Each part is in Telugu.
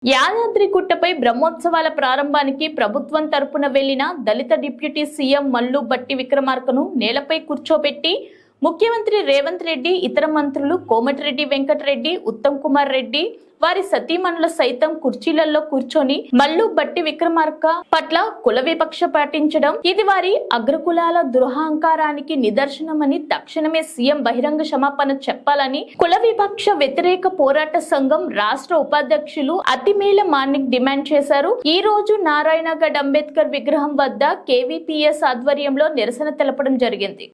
యాదాద్రిగుట్టపై బ్రహ్మోత్సవాల ప్రారంభానికి ప్రభుత్వం తరపున వెళ్లిన దళిత డిప్యూటీ సీఎం మల్లు భట్టి విక్రమార్కను నేలపై కూర్చోబెట్టి ముఖ్యమంత్రి రేవంత్ రెడ్డి, ఇతర మంత్రులు కోమటిరెడ్డి వెంకటరెడ్డి, ఉత్తమ్ కుమార్ రెడ్డి, వారి సతీమణుల సైతం కుర్చీలలో కూర్చొని మల్లు భట్టి విక్రమార్క పట్ల కుల వివక్ష పాటించడం ఇది వారి అగ్రకులాల దురహంకారానికి నిదర్శనమని తక్షణమే సీఎం బహిరంగ క్షమాపణ చెప్పాలని కుల వివక్ష వ్యతిరేక పోరాట సంఘం రాష్ట్ర ఉపాధ్యక్షులు అతిమేల మాణిక్ డిమాండ్ చేశారు. ఈ రోజు నారాయణగఢ్ అంబేద్కర్ విగ్రహం వద్ద కేవీపీఎస్ ఆధ్వర్యంలో నిరసన తెలపడం జరిగింది.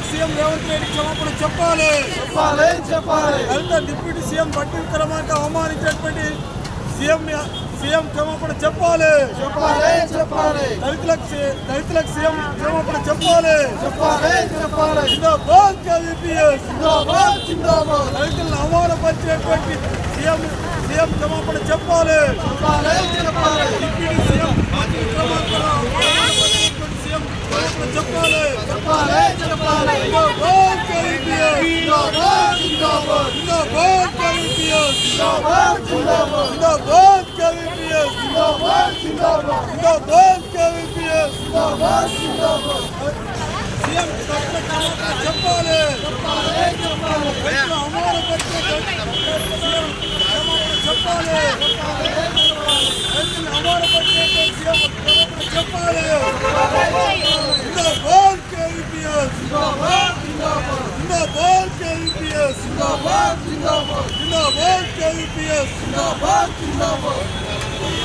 సీఎం రేవంత్ రెడ్డి క్షమాపణ చెప్పాలి. డిప్యూటీ సీఎం భట్టి విక్రమార్క అవమానించినటువంటి సీఎం క్షమాపణ చెప్పాలి. దళితులకు సీఎం క్షమాపణ చెప్పాలి. జిందాబాద్ కేవీపీఎస్. దళితులను అవమానపరిచినటువంటి సీఎం క్షమాపణ చెప్పాలి. డిప్యూటీ సీఎం భట్టి విక్రమార్క అవమానపరిచినటువంటి సీఎం క్షమాపణ చెప్పాలి. జిందాబాద్ కేవీపీఎస్. జిందాబాద్ కేవీపీఎస్. జిందాబాద్ కేవీపీఎస్. జిందాబాద్ కేవీపీఎస్. సీఎం క్షమాపణ చెప్పాలి.